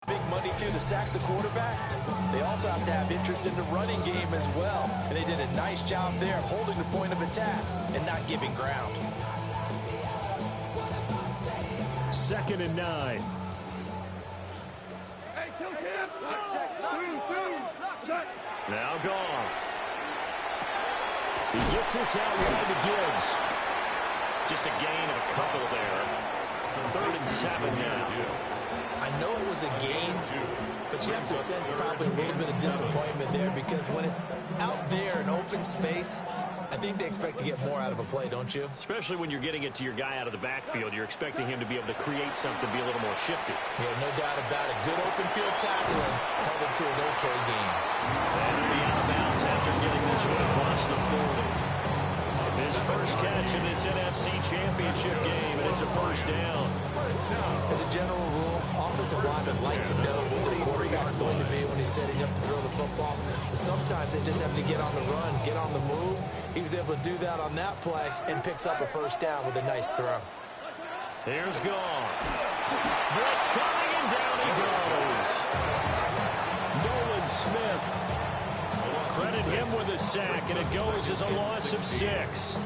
Big money, too, to sack the quarterback. They also have to have interest in the running game as well. And they did a nice job there of holding the point of attack and not giving ground. 2nd and 9. Now Goff. He gets this out wide to Gibbs. Just a gain of a couple there. 3rd and 7 now. I know it was a gain, but you have to sense probably a little bit of disappointment there because when it's out there in open space, I think they expect to get more out of a play, don't you? Especially when you're getting it to your guy out of the backfield. You're expecting him to be able to create something, be a little more shifty. Yeah, no doubt about it. Good open field tackling held him to an okay game. And he'll be out of bounds after getting this one across the 40. His first catch in this NFC Championship game, and it's a 1st down. As a general rule, offensive linemen like to know what their quarterback's going to be when he's setting up to throw the football. But sometimes they just have to get on the run, get on the move. He was able to do that on that play and picks up a 1st down with a nice throw. Here's Goff. Blitz coming, and down he goes. Nolan Smith. Credit him with a sack, and it goes as a loss of 6.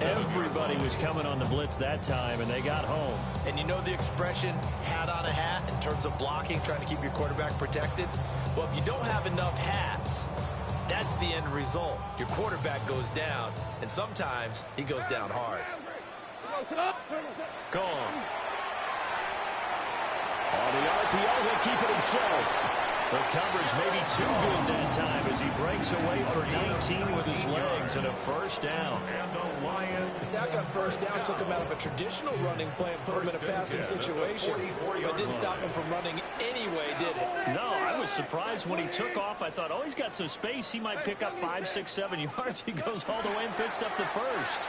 Everybody was coming on the blitz that time, and they got home. And you know the expression, hat on a hat, in terms of blocking, trying to keep your quarterback protected? Well, if you don't have enough hats, that's the end result. Your quarterback goes down, and sometimes he goes down hard. Gone. On the RPO, he'll keep it himself. The coverage may be too good that time as he breaks away for 19 with his legs and a 1st down. The sack on 1st down took him out of a traditional running play and put him in a passing situation, but didn't stop him from running anyway, did it? No, I was surprised when he took off. I thought, oh, he's got some space. He might pick up 5, 6, 7 yards. He goes all the way and picks up the 1st.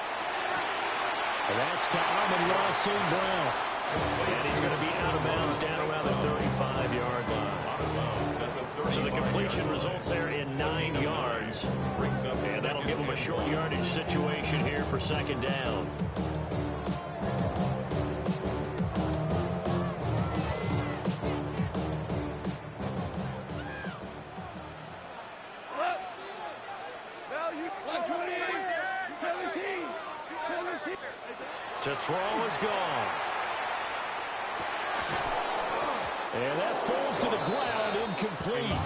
And that's to Amon-Ra St. Brown. And he's going to be out of bounds down around the 35-yard line. So the completion results there in 9 yards. And that'll give him a short yardage situation here for 2nd down. To throw is gone. And that falls to the ground, incomplete.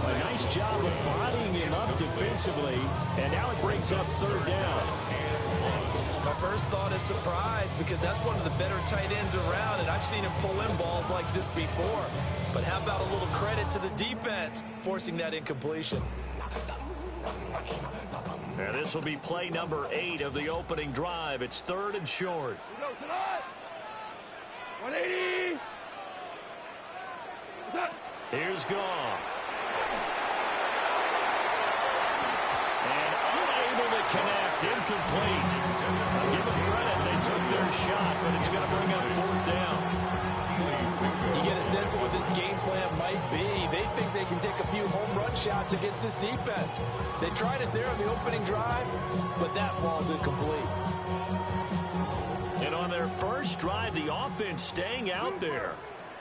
A nice job of bodying him up defensively, and now it brings up 3rd down. My first thought is surprise because that's one of the better tight ends around, and I've seen him pull in balls like this before. But how about a little credit to the defense forcing that incompletion? And this will be play number 8 of the opening drive. It's 3rd and short. 180. Here's Goff. And unable to connect, incomplete. I'll give them credit, they took their shot, but it's going to bring up 4th down. You get a sense of what this game plan might be. They think they can take a few home run shots against this defense. They tried it there on the opening drive, but that ball's incomplete. And on their first drive, the offense staying out there.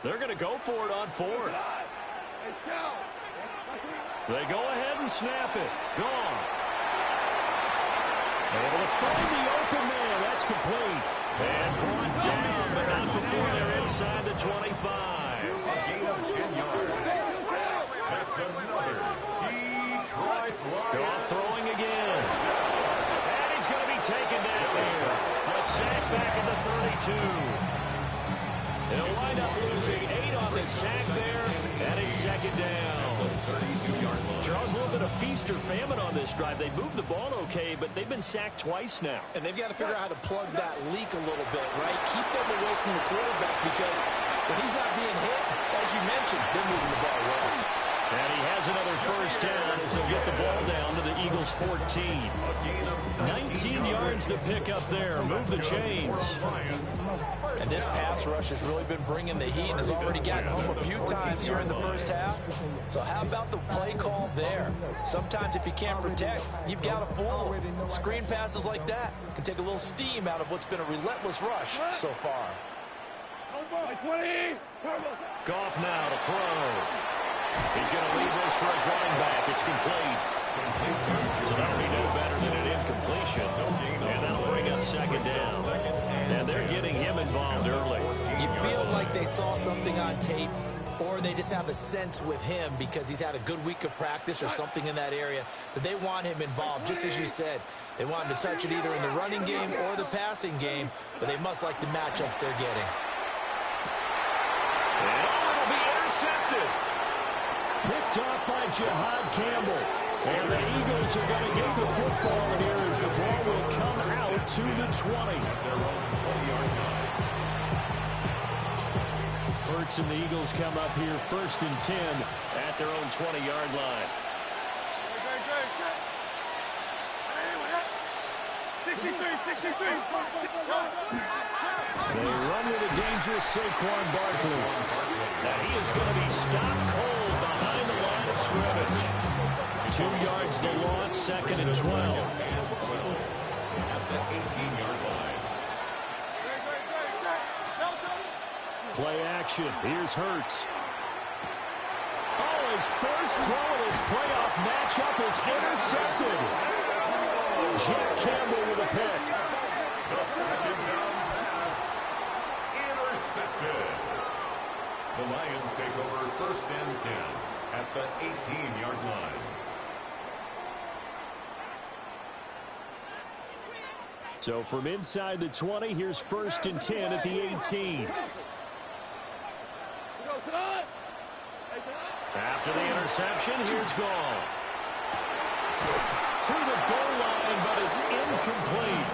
They're going to go for it on 4th. They go ahead and snap it. Goff. Able to find the open man. That's complete. And brought down, but not before they're inside the 25. A gain of 10 yards. That's another Detroit Lions. Goff throwing again. And he's going to be taken down here. A sack back at the 32. They'll wind up losing 8 on the sack there, and it's 2nd down. Charles, a little bit of feast or famine on this drive. They moved the ball okay, but they've been sacked twice now. And they've got to figure out how to plug that leak a little bit, right? Keep them away from the quarterback because if he's not being hit, as you mentioned, they're moving the ball well. And he has another 1st down as they'll get the ball down to the Eagles' 14. 19 yards to pick up there. Move the chains. And this pass rush has really been bringing the heat and has already gotten home a few times here in the first half. So how about the play call there? Sometimes if you can't protect, you've got to fool. Screen passes like that can take a little steam out of what's been a relentless rush so far. Goff now to throw. He's going to leave this for his running back. It's complete. So that'll be no better than an incompletion. And that'll bring up second down. And they're getting him involved early. You feel like they saw something on tape, or they just have a sense with him because he's had a good week of practice or something in that area that they want him involved. Just as you said, they want him to touch it either in the running game or the passing game, but they must like the matchups they're getting. And it'll be intercepted. Picked off by Jihad Campbell. And the Eagles are going to get the football here as the ball will come out to the 20. Hurts and the Eagles come up here 1st and 10 at their own 20-yard line. They run with a dangerous Saquon Barkley. Now he is going to be stopped cold behind the line of scrimmage. 2 yards the loss, 2nd and 12. At the 18-yard line. Play action. Here's Hurts. Oh, his first throw in his playoff matchup is intercepted. Jack Campbell with a pick. The second down pass. Intercepted. The Lions take over 1st and 10 at the 18-yard line. So from inside the 20, here's 1st and 10 at the 18. After the interception, here's Goff. To the goal line, but it's incomplete.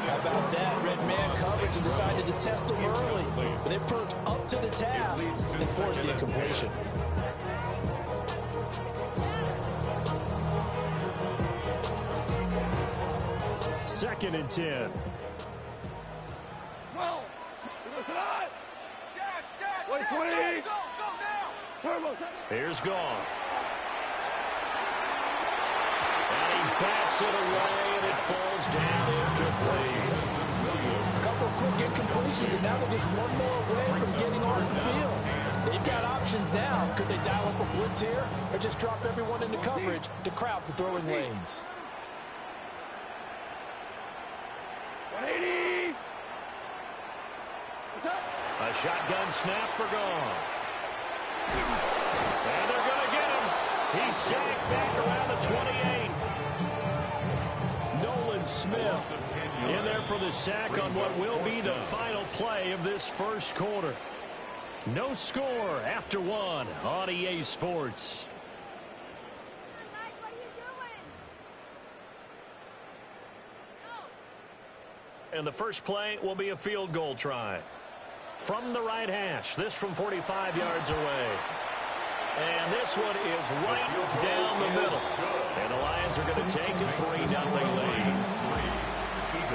How about that? Red man coverage and decided to test them early. But they perked up to the task and forced the incompletion. Second and 10. Here's Goff. And he bats it away, and it falls down incomplete. A couple of quick incompletions, and now they're just one more away from getting on the field. They've got options now. Could they dial up a blitz here or just drop everyone into coverage to crowd the throwing lanes? 180. A shotgun snap for Goff. And they're going to get him. He's sacked back around the 28. Nolan Smith in there for the sack on what will be the final play of this first quarter. No score after 1 on EA Sports. And the first play will be a field goal try. From the right hash, this from 45 yards away. And this one is right down the middle. And the Lions are going to take a 3-0 lead.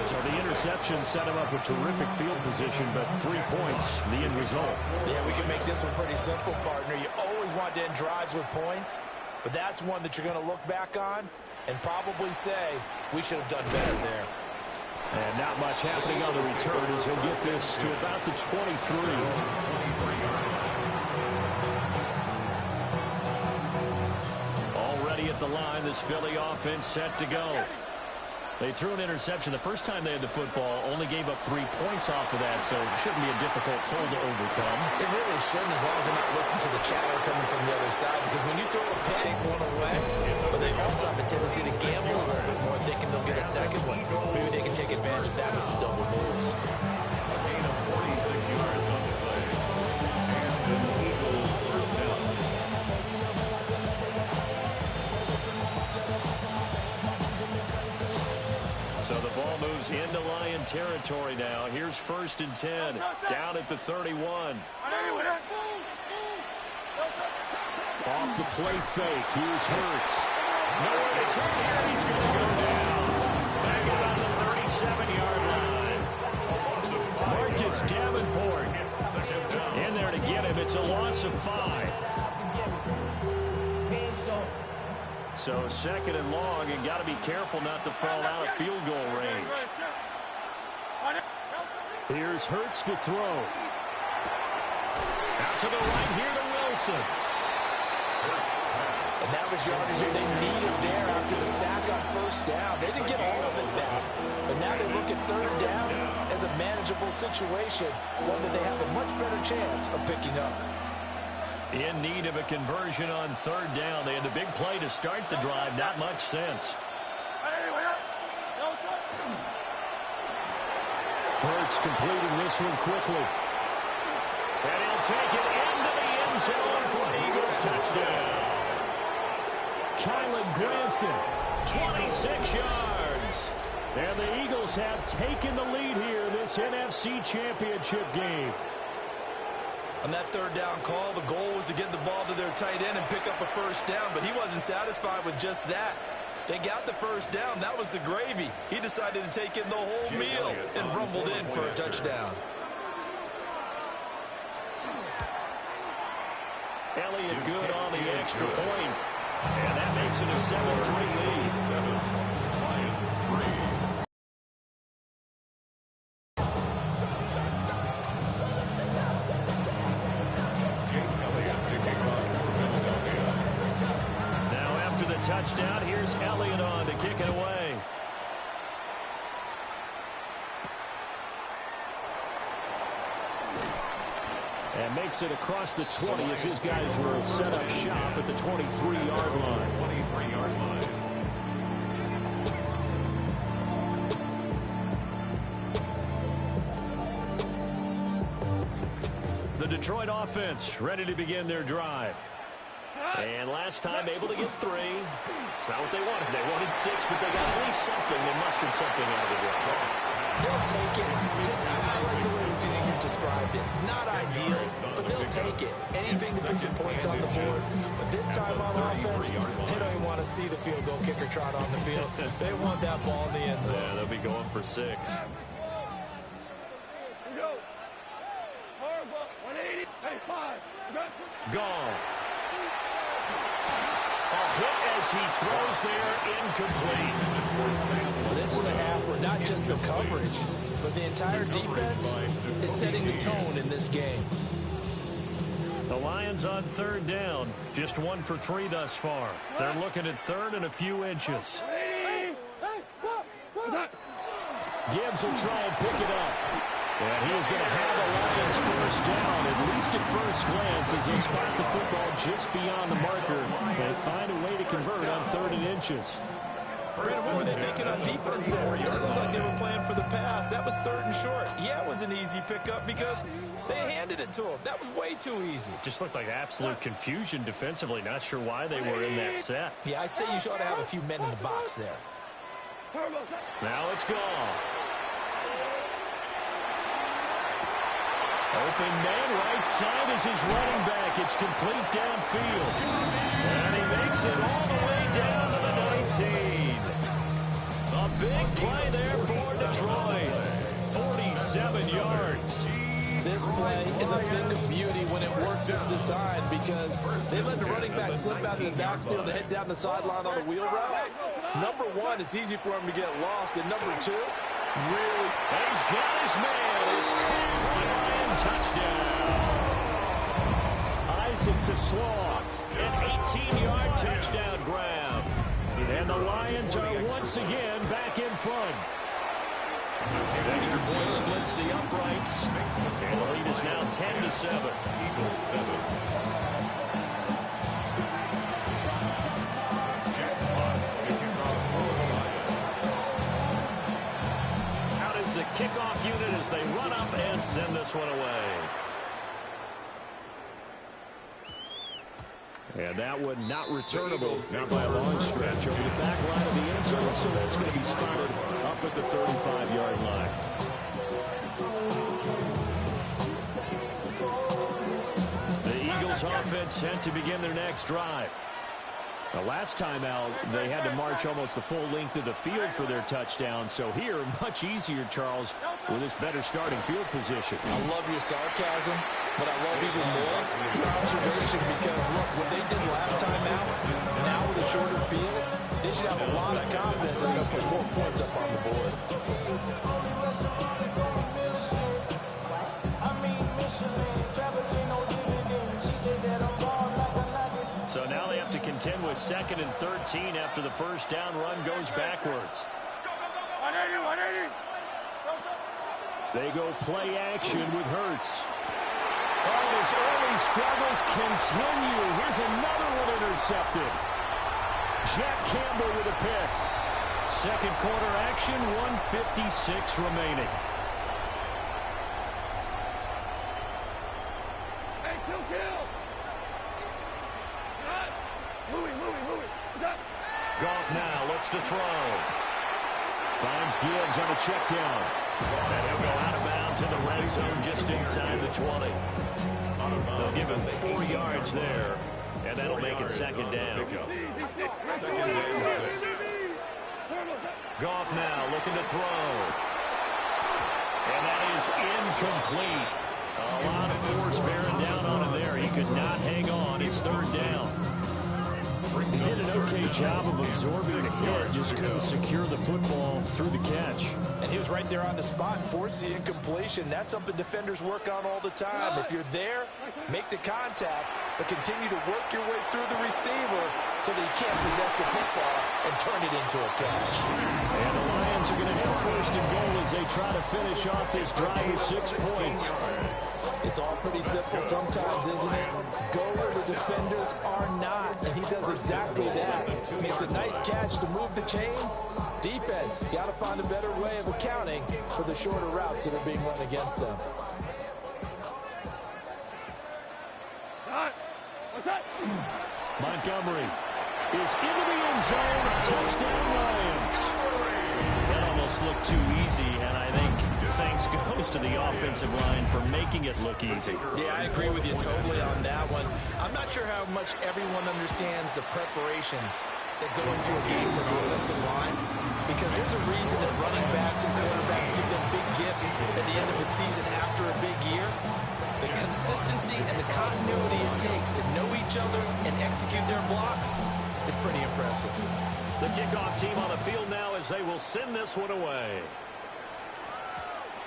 So the interception set him up with terrific field position, but 3 points, the end result. Yeah, we can make this one pretty simple, partner. You always want to end drives with points, but that's one that you're going to look back on and probably say, we should have done better there. And not much happening on the return as he'll get this to about the 23. Already at the line, this Philly offense set to go. They threw an interception the first time they had the football, only gave up 3 points off of that, so it shouldn't be a difficult hole to overcome. It really shouldn't, as long as they're not listening to the chatter coming from the other side, because when you throw a pick, one away, but they also have a tendency to gamble a little bit more, thinking they'll get a second one. Maybe they can take advantage of that with some double moves. A gain of 46 yards on the play. And the Eagles first down. So the ball moves into Lion territory now. Here's 1st and 10, down at the 31. Off the play fake, here's Hurts. Nowhere to turn here, he's going to go down. Back at about the 37-yard line. Marcus Davenport in there to get him. It's a loss of 5. So 2nd and long, and got to be careful not to fall out of field goal range. Here's Hurts to throw. Out to the right here to Wilson. And that was yardage that they needed there after the sack on first down. They didn't get all of it back. But now they look at third down as a manageable situation, one that they have a much better chance of picking up. In need of a conversion on third down. They had the big play to start the drive. Not much sense. Hurts completing this one quickly. And he'll take it into the end zone for an Eagles touchdown. Kylan Granson, 26 yards. And the Eagles have taken the lead here in this NFC Championship game. On that third down call, the goal was to get the ball to their tight end and pick up a first down, but he wasn't satisfied with just that. They got the first down. That was the gravy. He decided to take in the whole meal and rumbled in for a touchdown. Elliott good on the extra point. And that makes it a 7-3 lead. 7, Lions 3. Touchdown. Here's Elliott on to kick it away. And makes it across the 20 as his guys will set up shop at the 23-yard line. 23-yard line. The Detroit offense ready to begin their drive. And last time able to get 3. It's not what they wanted. They wanted 6, but they got at least something. They mustered something out of the drive. They'll take it. I like the way you described it. Not ideal, but they'll take it. Anything to put some points on the board. But this time on offense, they don't even want to see the field goal kicker trot on the field. They want that ball in the end zone. Yeah, they'll be going for 6. Goff. A hit as he throws there, incomplete. Well, this is a half where not just the coverage, but the entire defense is setting the tone in this game. The Lions on third down, just 1 for 3 thus far. They're looking at third and a few inches. Gibbs will try and pick it up. And he is going to have the Lions first down, at least at first glance, as they spot the football just beyond the marker. They find a way to convert on third and inches. Brandon, what were they thinking on defense there? It looked like they were playing for the pass. That was third and short. Yeah, it was an easy pickup because they handed it to him. That was way too easy. Just looked like absolute confusion defensively. Not sure why they were in that set. Yeah, I'd say you should have a few men in the box there. Now it's gone. Open man, right side is his running back. It's complete downfield. And he makes it all the way down to the 19. A big play there for Detroit. 47 yards. This play is a thing of beauty when it works as designed because they let the running back slip out of the backfield to head down the sideline on a wheel route. Number one, it's easy for him to get lost. And number two, really, he's got his man. It's clear for the Lion touchdown. Isaac to Slaw. An 18-yard touchdown grab. And the Lions are once again back in front. The extra point splits the uprights. And the lead is now 10-7. Eagles 7. Out is the kickoff unit as they run up and send this one away. And that one not returnable, not by a long stretch, over the back line of the end zone, so that's going to be spotted up at the 35-yard line. The Eagles offense sent to begin their next drive. The last time out, they had to march almost the full length of the field for their touchdown. So here, much easier, Charles, with this better starting field position. I love your sarcasm, but I love even more your observation because, look, what they did last time out, now with a shorter field, they should have a lot of confidence and they'll put more points up on the board. 10 with 2nd and 13 after the first down run goes backwards. 180. They go play action with Hurts. Oh, his early struggles continue. Here's another one intercepted. Jack Campbell with a pick. Second quarter action, 1:56 remaining. Hey, kill. Louis. Goff now looks to throw. Finds Gibbs on a check down. And he'll go out of bounds in the red zone just inside the 20. They'll give him 4 yards there, and that'll make it second down. Second and 6. Goff now looking to throw. And that is incomplete. A lot of force bearing down on him there. He could not hang on. It's third down. He did an okay job of absorbing the hit, just couldn't secure the football through the catch. And he was right there on the spot, force the incompletion. That's something defenders work on all the time. If you're there, make the contact, but continue to work your way through the receiver so that you can't possess the football and turn it into a catch. And the Lions are going to have first and goal as they try to finish off this drive with 6 points. It's all pretty simple sometimes, isn't it? Go where the defenders are not, and he does exactly that. Makes a nice catch to move the chains. Defense, got to find a better way of accounting for the shorter routes that are being run against them. Montgomery is into the end zone. Touchdown, Lions. That almost looked too easy, and I think thanks goes to the offensive line for making it look easy. Yeah, I agree with you totally on that one. I'm not sure how much everyone understands the preparations that go into a game for an offensive line, because there's a reason that running backs and quarterbacks give them big gifts at the end of the season after a big year. The consistency and the continuity it takes to know each other and execute their blocks is pretty impressive. The kickoff team on the field now as they will send this one away.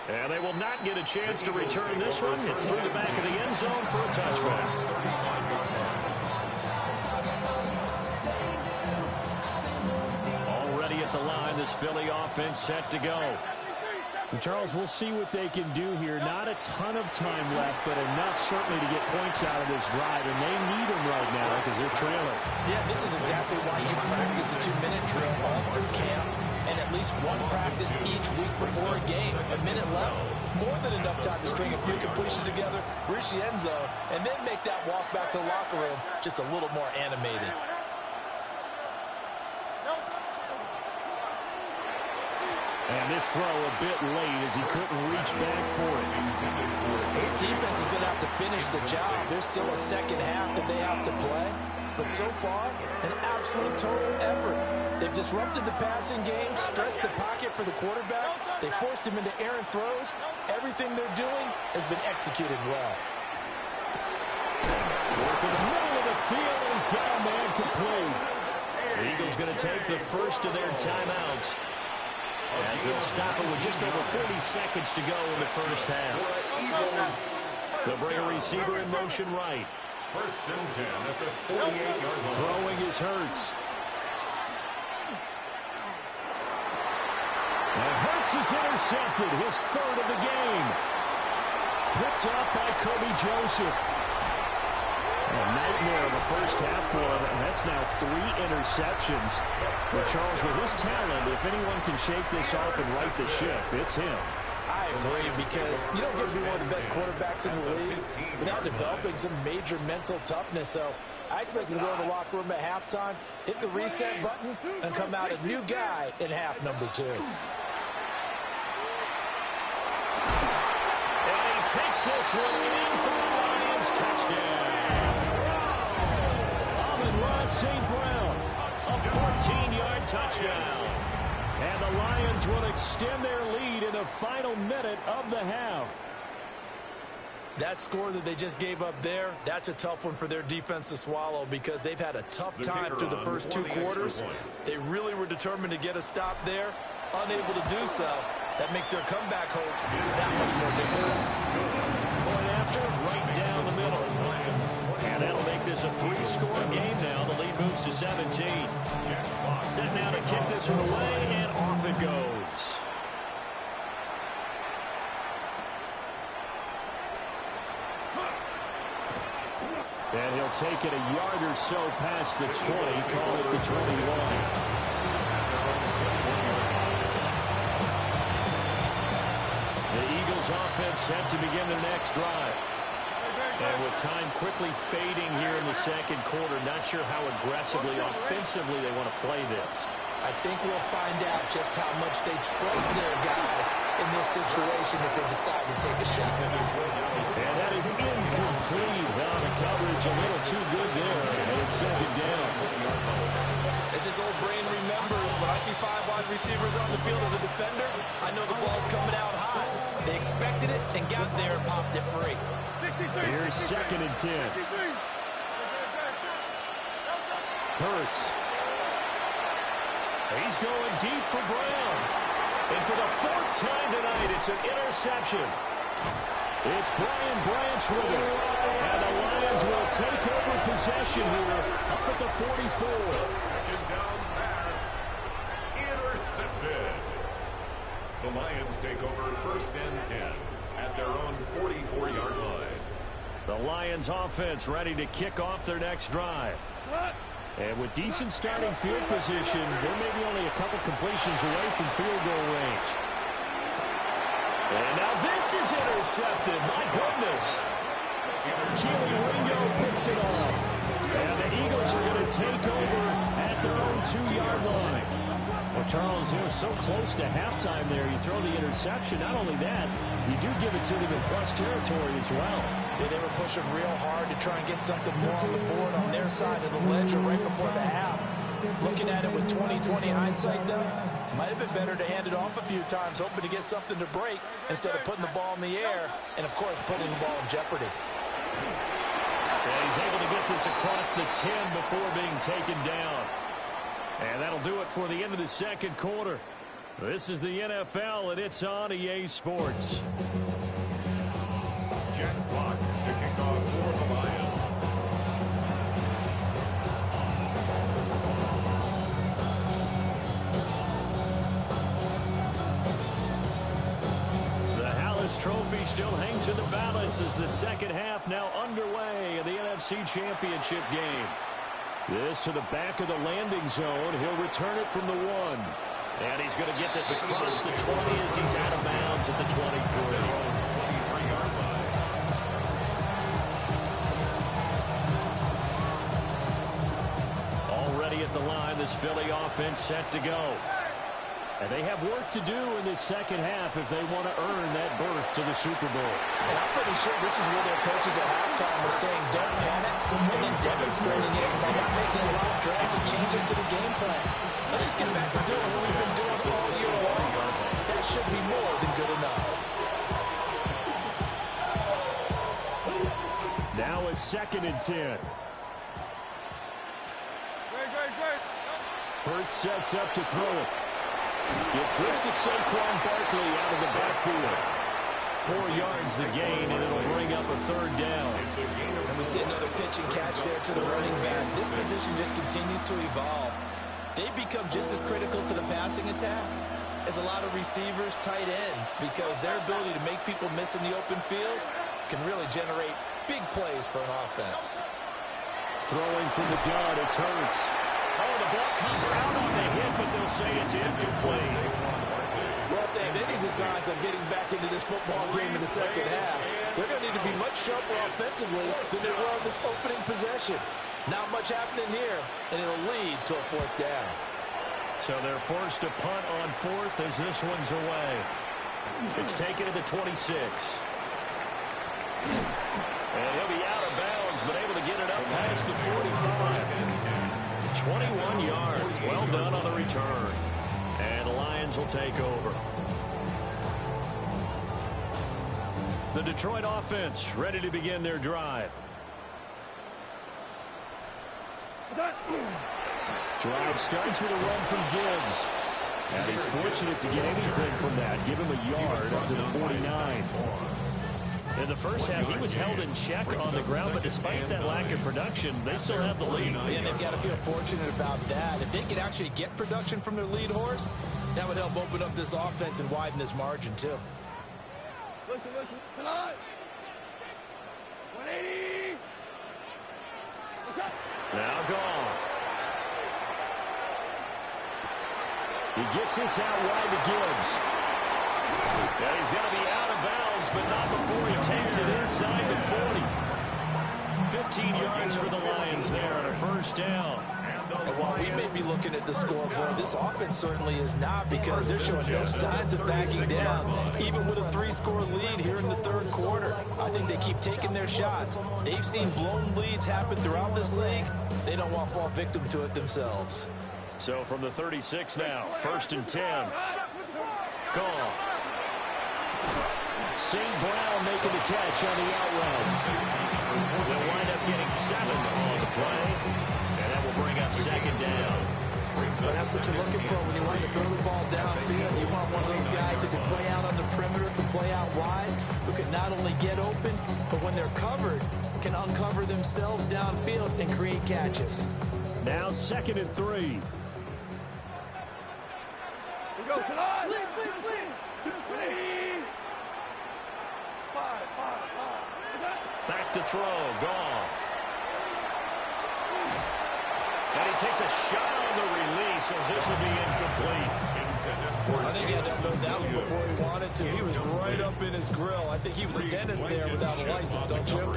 And they will not get a chance to return this one. It's through the back of the end zone for a touchback. Already at the line, this Philly offense set to go. And Charles, we'll see what they can do here. Not a ton of time left, but enough certainly to get points out of this drive, and they need them right now because they're trailing. Yeah, this is exactly why you practice a 2-minute drill all through camp and at least one practice each week before a game. A minute left, more than enough time to string a few completions together, reach the end zone, and then make that walk back to the locker room just a little more animated. And this throw a bit late as he couldn't reach back for it. This defense is going to have to finish the job. There's still a second half that they have to play. But so far, an absolute total effort. They've disrupted the passing game, stressed the pocket for the quarterback. They forced him into errant throws. Everything they're doing has been executed well. Work in the middle of the field, and he's got a man complete. The Eagles going to take the first of their timeouts, as they'll stop it with just over 40 seconds to go in the first half. They'll bring a receiver in motion right. First and 10 at the 48-yard line. Throwing is Hurts. And Hurts is intercepted, his third of the game. Picked up by Kobe Joseph. A nightmare of the first half for him, and that's now 3 interceptions. But Charles, with his talent, if anyone can shake this off and right the ship, it's him. I agree, because you don't get to be one of the best quarterbacks in the league without developing some major mental toughness. So I expect him to go in the locker room at halftime, hit the reset button, and come out a new guy in half number 2. And he takes this one in for the Lions touchdown. St. Brown, a 14-yard touchdown. And the Lions will extend their lead in the final minute of the half. That score that they just gave up there, that's a tough one for their defense to swallow, because they've had a tough time through the first 2 quarters. They really were determined to get a stop there, unable to do so. That makes their comeback hopes that much more difficult. Point after, right down the middle. And that'll make this is a three-score game now. The lead moves to 17. Set now to kick this one away, and off it goes. And he'll take it a yard or so past the 20, call it the 21. Offense set to begin their next drive. And with time quickly fading here in the second quarter, not sure how aggressively, offensively they want to play this. I think we'll find out just how much they trust their guys in this situation if they decide to take a shot. And that is incomplete. Well, the coverage a little too good there, and it's second down. As his old brain remembers, when I see 5 wide receivers on the field as a defender, I know the ball's coming out high. They expected it and got there and popped it free. Here's 2nd and 10. Hurts. He's going deep for Brown. And for the 4th time tonight, it's an interception. It's Brian Branch with it. And the Lions will take over possession here up at the 44. Second down pass. Intercepted. The Lions take over 1st and 10 at their own 44-yard line. The Lions offense ready to kick off their next drive. And with decent starting field position, they're maybe only a couple completions away from field goal range. And now this is intercepted. My goodness. Keely Ringo picks it off. And the Eagles are going to take over at their own 2-yard line. Well, Charles, it was so close to halftime there. You throw the interception. Not only that, you do give it to them in plus territory as well. Yeah, they were pushing real hard to try and get something more on the board on their side of the ledger right before the half. Looking at it with 20/20 hindsight, though, might have been better to hand it off a few times, hoping to get something to break instead of putting the ball in the air and, of course, putting the ball in jeopardy. And he's able to get this across the 10 before being taken down. And that'll do it for the end of the second quarter. This is the NFL, and it's on EA Sports. Jack Fox to kick off for the Lions. The Hallis Trophy still hangs in the balance as the second half now underway in the NFC Championship game. This to the back of the landing zone. He'll return it from the 1. And he's going to get this across the 20 as he's out of bounds at the 23. Already at the line, this Philly offense set to go. And they have work to do in this second half if they want to earn that berth to the Super Bowl. And I'm pretty sure this is where their coaches at halftime were saying don't panic and then demonstrating it by not making a lot of drastic changes to the game plan. Let's just get back to doing what we've been doing all year long. That should be more than good enough. Now a 2nd and 10. Hurts sets up to throw it. Gets this to Saquon Barkley out of the backfield. 4 yards the gain, and it'll bring up a 3rd down. And we see another pitch and catch there to the running back. This position just continues to evolve. They become just as critical to the passing attack as a lot of receivers, tight ends, because their ability to make people miss in the open field can really generate big plays for an offense. Throwing from the gun, it's Hurts. Oh, the ball comes out on the hit, but they'll say it's incomplete. Well, if they have any designs of getting back into this football game in the second half, they're going to need to be much sharper offensively than they were on this opening possession. Not much happening here, and it'll lead to a 4th down. So they're forced to punt on 4th as this one's away. It's taken to the 26. And he'll be out of bounds, but able to get it up past the 45. 21 yards. Well done on the return. And the Lions will take over. The Detroit offense ready to begin their drive. Drive starts with a run from Gibbs. And he's fortunate to get anything from that. Give him a yard up to the 49. In the first half, he was held in check on the ground, but despite that lack of production, they still have the lead. And they've got to feel fortunate about that. If they could actually get production from their lead horse, that would help open up this offense and widen this margin, too. Listen. Come on. 180. Now Goff. He gets this out wide to Gibbs. Yeah, he's going to be out of bounds, but not before he takes it inside the 40. 15 yards for the Lions there on a first down. And while we may be looking at the scoreboard, this offense certainly is not, because they're showing no signs of backing down, even with a 3-score lead here in the third quarter. I think they keep taking their shots. They've seen blown leads happen throughout this league. They don't want to fall victim to it themselves. So from the 36 now, 1st and 10. Gone. St. Brown making the catch on the out route. They'll wind up getting 7 on the play, and that will bring up 2nd down. But that's what you're looking for when you want to throw the ball downfield. You want one of those guys who can play out on the perimeter, can play out wide, who can not only get open, but when they're covered, can uncover themselves downfield and create catches. Now 2nd and 3. We go. Come on. Clean. 2-3. 5. Back to throw. Goff. And he takes a shot on the release as this will be incomplete. I think he had to throw that one before he wanted to. He was right up in his grill. I think he was a dentist there without a license, don't you?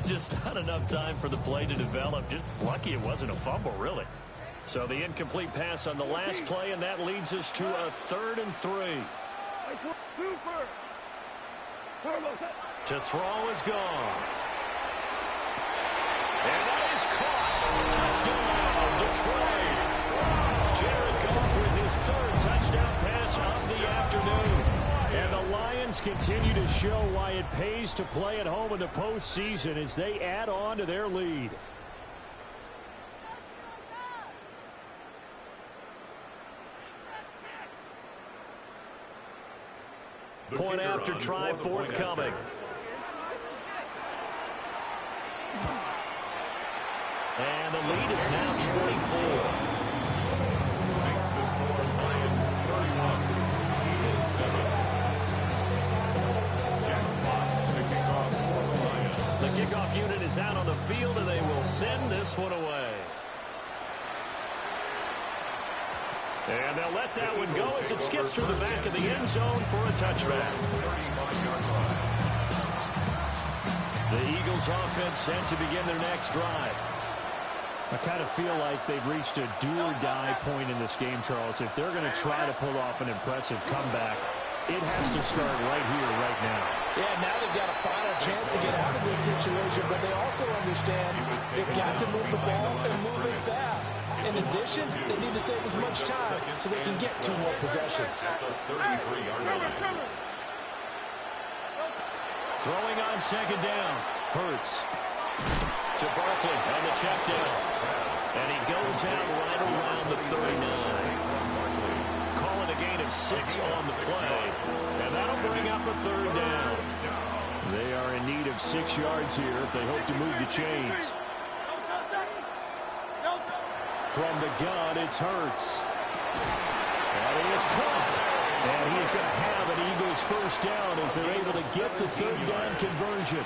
Just not enough time for the play to develop. Just lucky it wasn't a fumble, really. So the incomplete pass on the last play, and that leads us to a 3rd and 3. To throw is gone. And that is caught. Touchdown, Detroit. Jared Goff with his 3rd touchdown pass of the afternoon. And the Lions continue to show why it pays to play at home in the postseason as they add on to their lead. Point after try forthcoming. And the lead is now 24. Makes the score Lions 31, Eagles 7. Jack Fox, the kickoff for the Lions. The kickoff unit is out on the field, and they will send this one away. And they'll let that one go as it skips through the back of the end zone for a touchback. 35-yard line. The Eagles offense set to begin their next drive. I kind of feel like they've reached a do-or-die point in this game, Charles. If they're going to try to pull off an impressive comeback, it has to start right here, right now. Yeah, now they've got a final chance to get out of this situation, but they also understand they've got to move the ball and move it fast. In addition, they need to save as much time so they can get 2 more possessions. Throwing on 2nd down. Hurts to Barkley on the check down. And he goes out right around the 39. Calling a gain of 6 on the play. And that'll bring up a 3rd down. They are in need of 6 yards here if they hope to move the chains. From the gun, it's Hurts. And he is caught. And he's going to have an Eagles 1st down as they're able to get the 3rd down conversion.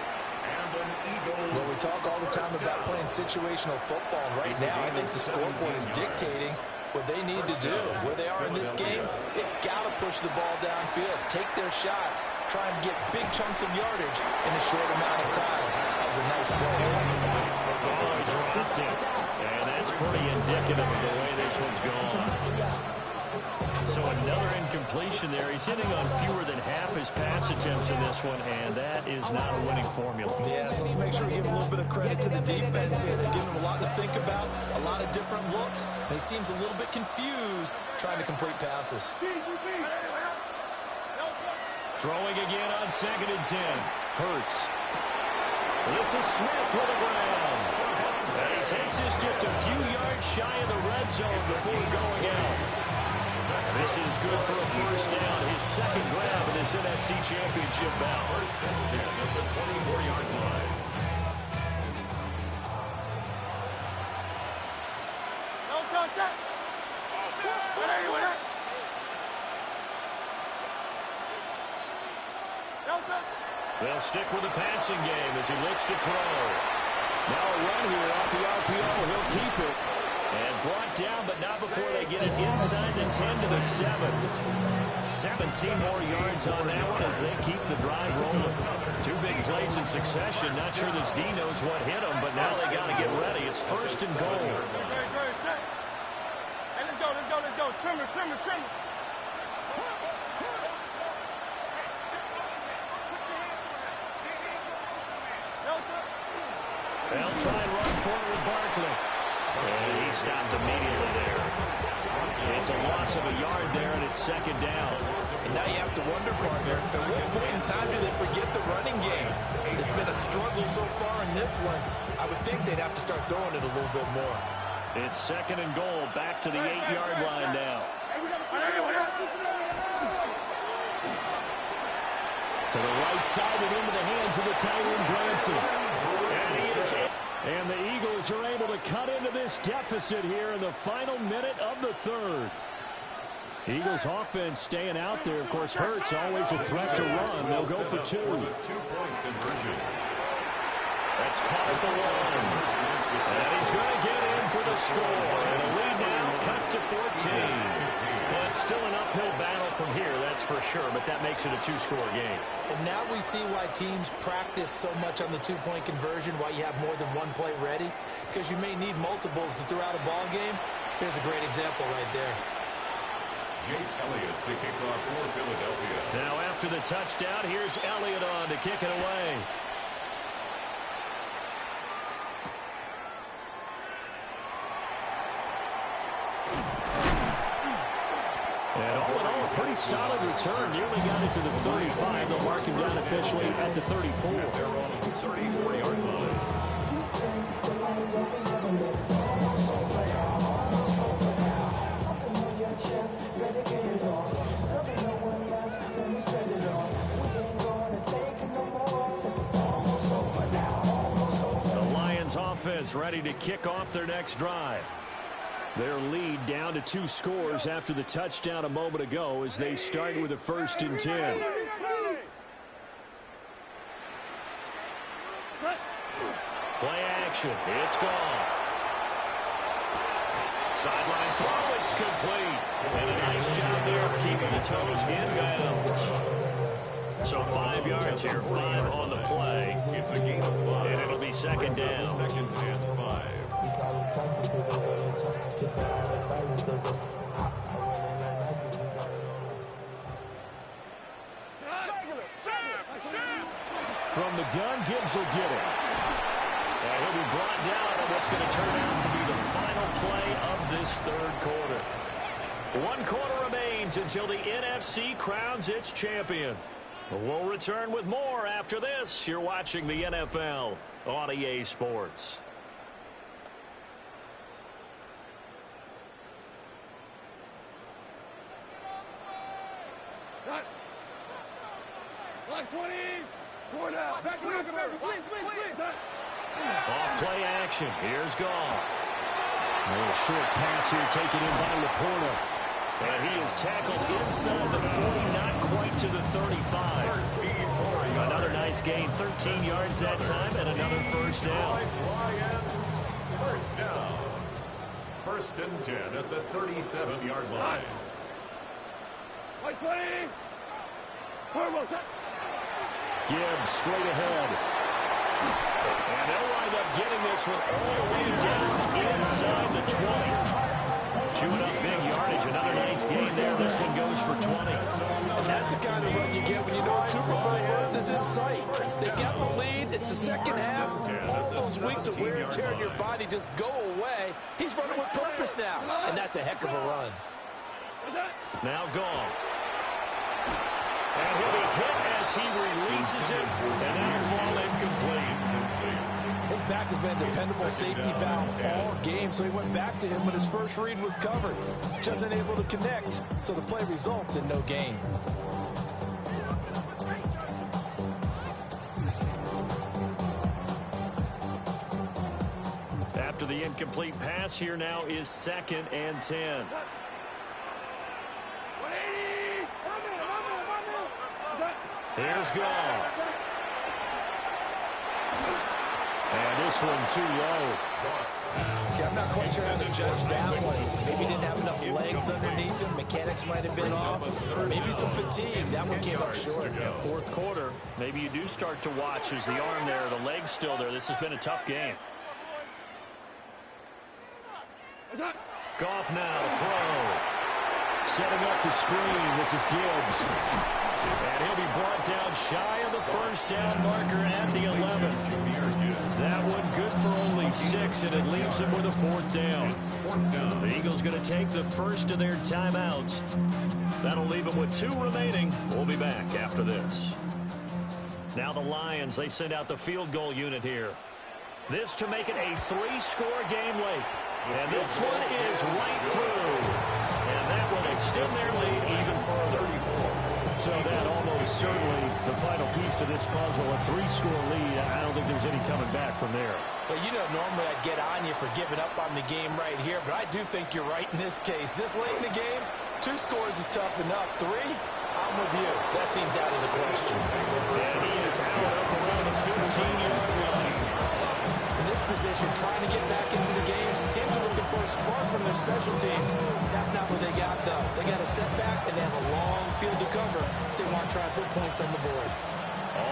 Well, we talk all the time about playing situational football. Right now, I think the scoreboard is dictating what they need to do. Where they are in this game, they've got to push the ball downfield, take their shots, try and get big chunks of yardage in a short amount of time. That was a nice play. Oh, he dropped it. And that's pretty indicative of the way this one's gone. So another incompletion there. He's hitting on fewer than half his pass attempts in this one, and that is not a winning formula. Yeah, so let's make sure we give a little bit of credit to the defense here. They're giving him a lot to think about, a lot of different looks, and he seems a little bit confused trying to complete passes. Throwing again on 2nd and 10. Hurts. This is Smith with the ground. And he takes this just a few yards shy of the red zone before going out. This is good for a first down. His second grab in this NFC Championship bout. First and 10 at the 24-yard line. They'll stick with the passing game as he looks to throw. Now a run here off the RPO. He'll keep it. And brought down, but not before they get it inside the 10 to the 7. 17 more yards on that one as they keep the drive rolling. Two big plays in succession. Not sure this D knows what hit them, but now they got to get ready. It's first and goal. Hey, let's go. Trimmer. They'll try and run forward with Barkley. And he stopped immediately there. It's a loss of a yard there, and it's second down. And now you have to wonder, partner, at what point in time do they forget the running game? It's been a struggle so far in this one. I would think they'd have to start throwing it a little bit more. It's second and goal, back to the 8-yard line now. To the right side and into the hands of the Tyrone Granson. And the Eagles are able to cut into this deficit here in the final minute of the third. Eagles offense staying out there. Of course, Hurts always a threat to run. They'll go for two. Two-point conversion. That's caught at the one. And he's going to get in for the score. And the lead now cut to 14. Well, it's still an uphill battle from here, that's for sure, but that makes it a two-score game. And now we see why teams practice so much on the two-point conversion, why you have more than one play ready, because you may need multiples throughout a ball game. There's a great example right there. Jake Elliott to kick off for Philadelphia. Now after the touchdown, here's Elliott on to kick it away. And all in all, a pretty solid return. Nearly got it to the 35. They'll mark him down officially at the 34. They're on the 34-yard line. The Lions offense ready to kick off their next drive. Their lead down to 2 scores after the touchdown a moment ago as they start with a 1st and 10. Play action. It's Goff. Sideline throw. It's complete. And a nice job there of keeping the toes inbounds. So 5 yards here. 5 on the play. It's a gain of 5. And it'll be second down. Second and 5. From the gun, Gibbs will get it. And he'll be brought down on what's going to turn out to be the final play of this third quarter. 1 quarter remains until the NFC crowns its champion. We'll return with more after this. You're watching the NFL on EA Sports. Off play action. Here's Goff. A little short pass here taken in by Laporta. And he is tackled inside the 40, not quite to the 35. Another nice gain, 13 yards that time, and another first down. Lions, first down. 1st and 10 at the 37-yard line. Gibbs straight ahead. And they'll wind up getting this one all the way down inside the 20. Chewing up big yardage. Another nice gain there. This one goes for 20. And that's the kind of run you get when you know Super Bowl worth is in sight. They got the lead. It's the second half. All those weeks of wear and tear in your body just go away. He's running with purpose now. And that's a heck of a run. Now Goff. And he'll be hit as he releases it. And that'll fall incomplete. His back has been a dependable safety valve all game, so he went back to him, but his first read was covered. Just unable to connect, so the play results in no gain. After the incomplete pass, here now is 2nd and 10. Here's Goff. And this one too low. See, I'm not quite sure how to judge that one. Maybe didn't have enough legs underneath him. Mechanics might have been off. Maybe some fatigue. That one came up short. Yeah, fourth quarter, maybe you do start to watch as the arm there, the leg's still there. This has been a tough game. Goff now to throw. Setting up the screen. This is Gibbs. And he'll be brought down shy of the first down marker at the 11. That one good for only 6, and it leaves him with a 4th down. The Eagles going to take the first of their timeouts. That'll leave them with 2 remaining. We'll be back after this. Now the Lions, they send out the field goal unit here. This to make it a 3-score game late. And this one is right through. And that will extend their lead even further. So that almost certainly the final piece to this puzzle, a 3-score lead. I don't think there's any coming back from there. Well, you know, normally I'd get on you for giving up on the game right here, but I do think you're right in this case. This late in the game, 2 scores is tough enough. 3, I'm with you. That seems out of the question. And he is out up around the 15-yard line. In this position, trying to get back into the game, teams are looking for a spark from their special teams. That's not what they got, though. They got a setback, and they have a long field to cover. They want to try and put points on the board.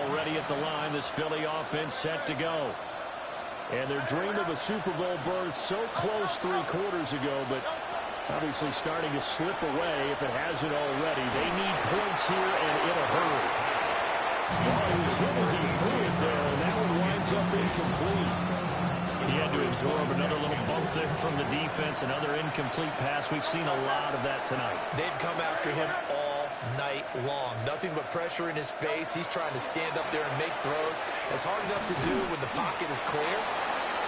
Already at the line, this Philly offense set to go. And their dream of a Super Bowl berth so close 3 quarters ago, but obviously starting to slip away if it hasn't already. They need points here and in a hurry. Well, he was hit as he threw it there, and that one winds up incomplete. He had to absorb another little bump there from the defense, another incomplete pass. We've seen a lot of that tonight. They've come after him all night long. Nothing but pressure in his face. He's trying to stand up there and make throws. It's hard enough to do when the pocket is clear.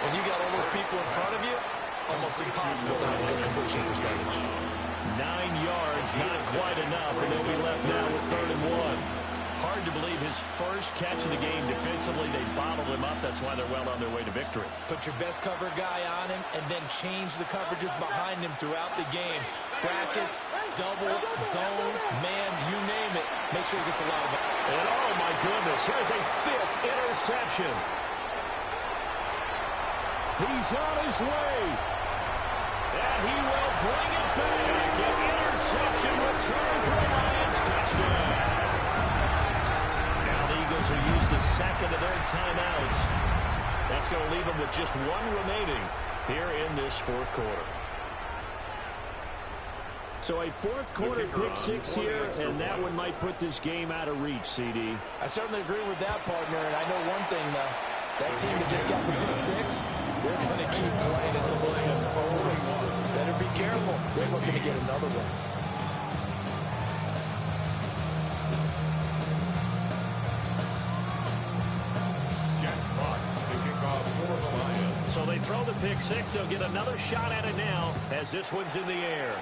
When you got all those people in front of you, almost impossible to have a good completion percentage. 9 yards, not quite enough, and they'll be left now with 3rd and 1. Hard to believe his first catch of the game defensively. They bottled him up. That's why they're well on their way to victory. Put your best cover guy on him and then change the coverages behind him throughout the game. Brackets, double, zone, man, you name it. Make sure he gets a lot of it. And oh my goodness, here's a 5th interception. He's on his way. And he will bring it back. An interception return for the Lions. Touchdown. Will use the 2nd of their timeouts. That's going to leave them with just 1 remaining here in this 4th quarter. So a 4th quarter pick 6 here, and that one might put this game out of reach, CD. I certainly agree with that, partner, and I know one thing, though. That team that just got the pick 6, they're going to keep playing until this one's over. Better be careful. They're looking to get another one. So they throw the pick 6. They'll get another shot at it now as this one's in the air.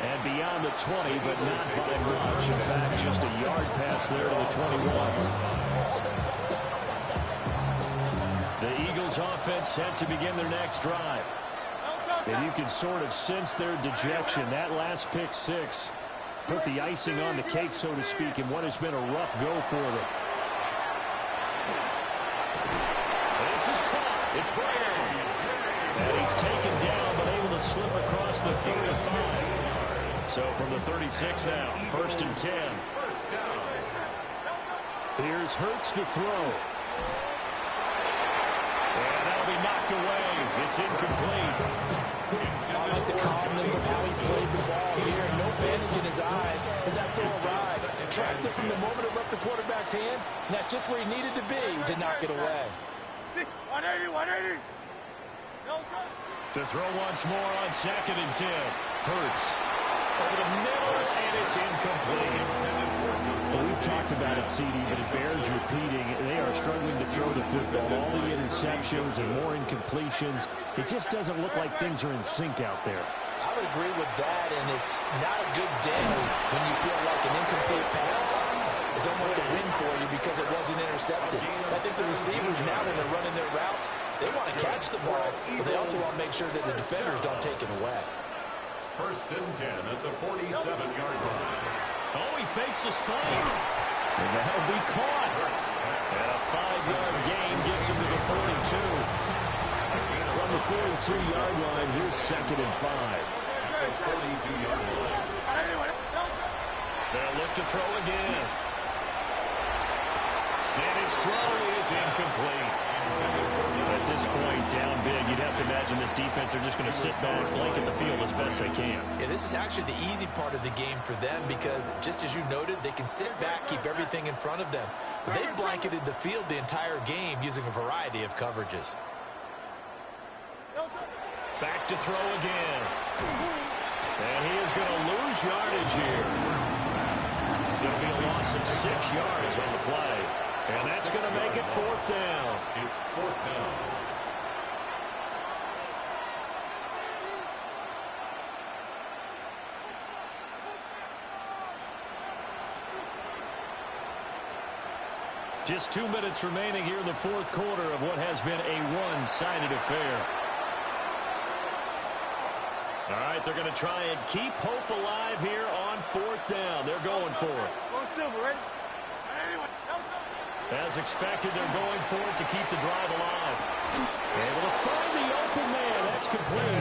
And beyond the 20, but not by much. In fact, just a yard pass there to the 21. The Eagles offense set to begin their next drive. And you can sort of sense their dejection. That last pick 6 put the icing on the cake, so to speak, in what has been a rough go for them. This is caught. It's Brown. And he's taken down, but able to slip across the 35. So from the 36 now, 1st and 10. Here's Hurts to throw. And that'll be knocked away. It's incomplete. I like the calmness of how he played the ball here. No panic in his eyes as that throw arrived. Tracked it from the moment it left the quarterback's hand, and that's just where he needed to be to knock it away. 180, 180. To throw once more on 2nd and 10. Hurts over the middle, and it's incomplete. Well, we've talked about it, CD, but it bears repeating. They are struggling to throw the football. All the interceptions and more incompletions. It just doesn't look like things are in sync out there. I would agree with that, and it's not a good day when you feel like an incomplete pass is almost a win for you because it wasn't intercepted. I think the receivers now, when they're running their routes, they want to catch the ball, but they also want to make sure that the defenders don't take it away. 1st and 10 at the 47-yard line. Oh, he fakes the spike. And that'll be caught. And a 5-yard gain gets him to the 42. From the 42-yard line, here's 2nd and 5. At the 42-yard line. They'll look to throw again. And his throw is incomplete. At this point, down big, you'd have to imagine this defense are just going to sit back, blanket the field as best they can. Yeah, this is actually the easy part of the game for them because, just as you noted, they can sit back, keep everything in front of them. But they've blanketed the field the entire game using a variety of coverages. Back to throw again. And he is going to lose yardage here. Going to be a loss of 6 yards on the play. And that's going to make it 4th down. It's 4th down. Just 2 minutes remaining here in the 4th quarter of what has been a one-sided affair. All right, they're going to try and keep hope alive here on 4th down. They're going for it. Go Silver, ready? As expected, they're going for it to keep the drive alive. Able to find the open man. That's complete.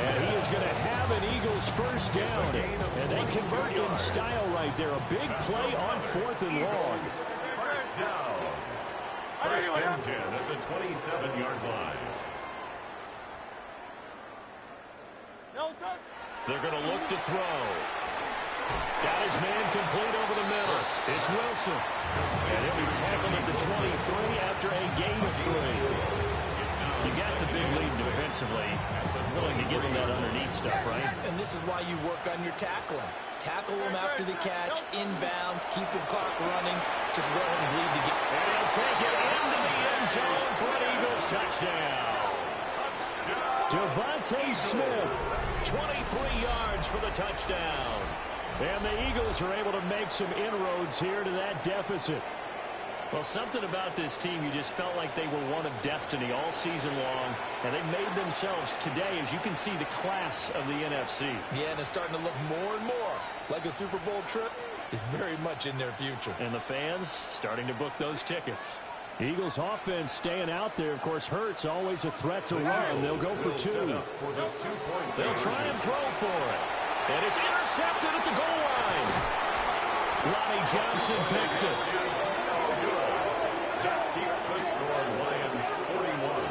And he is going to have an Eagles first down. And they convert in style right there. A big play on 4th and long. First down. 1st and 10 at the 27-yard line. They're going to look to throw. Got his man complete over the middle. It's Wilson. And he'll be tackled at the 23 after a gain of 3. You got the big lead defensively. Willing to give him that underneath stuff, right? And this is why you work on your tackling. Tackle them after the catch, inbounds, keep the clock running. Just go ahead and lead the game. And he'll take it into the end zone for an Eagles touchdown. Devontae Smith, 23 yards for the touchdown. And the Eagles are able to make some inroads here to that deficit. Well, something about this team, you just felt like they were one of destiny all season long, and they made themselves today, as you can see, the class of the NFC. Yeah, and it's starting to look more and more like a Super Bowl trip is very much in their future. And the fans starting to book those tickets. Eagles offense staying out there. Of course, Hurts always a threat to run. They'll go for 2. They'll try and throw for it. And it's intercepted at the goal line. Lonnie Johnson picks it. That keeps the score. Lions 41,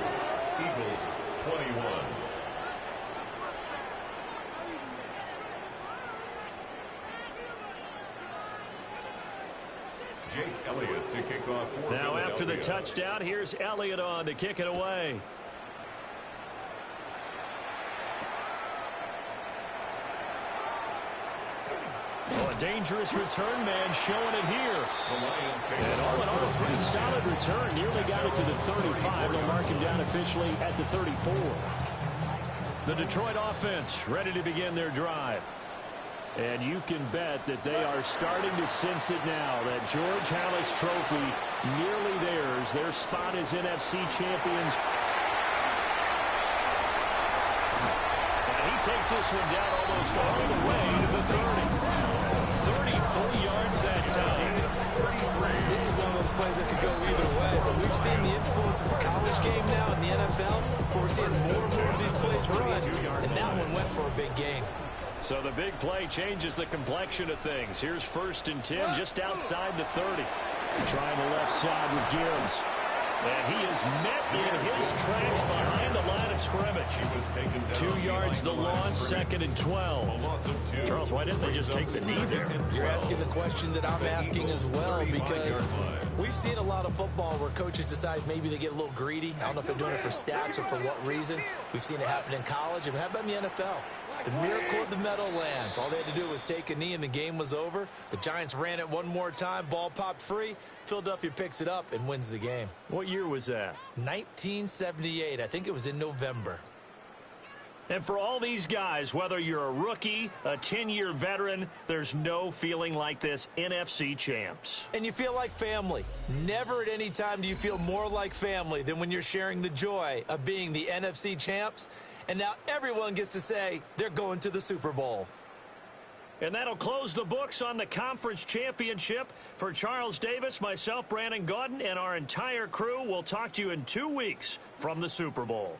Eagles 21. Jake Elliott to kick off for Now after the touchdown, here's Elliott on to kick it away. Oh, a dangerous return man showing it here. And all in all, a pretty solid return. Nearly got it to the 35. They'll mark him down officially at the 34. The Detroit offense ready to begin their drive. And you can bet that they are starting to sense it now. That George Halas trophy nearly theirs. Their spot as NFC champions. And he takes this one down almost all the way to the 30. 34 yards that time. This is one of those plays that could go either way. But we've seen the influence of the college game now in the NFL, where we're seeing more and more of these plays run. And that one went for a big gain. So the big play changes the complexion of things. Here's 1st and 10 just outside the 30. Trying the left side with Gibbs. And he is met in his tracks behind the line of scrimmage. 2 yards the loss, 2nd and 12. Charles, why didn't they just take the knee there? You're asking the question that I'm asking as well, because we've seen a lot of football where coaches decide maybe they get a little greedy. I don't know if they're doing it for stats or for what reason. We've seen it happen in college, and how about in the NFL? The miracle of the Meadowlands. All they had to do was take a knee and the game was over. The Giants ran it one more time. Ball popped free. Philadelphia picks it up and wins the game. What year was that? 1978. I think it was in November. And for all these guys, whether you're a rookie, a 10-year veteran, there's no feeling like this. NFC champs. And you feel like family. Never at any time do you feel more like family than when you're sharing the joy of being the NFC champs. And now everyone gets to say they're going to the Super Bowl. And that'll close the books on the conference championship. For Charles Davis, myself, Brandon Gaudin, and our entire crew, we'll talk to you in 2 weeks from the Super Bowl.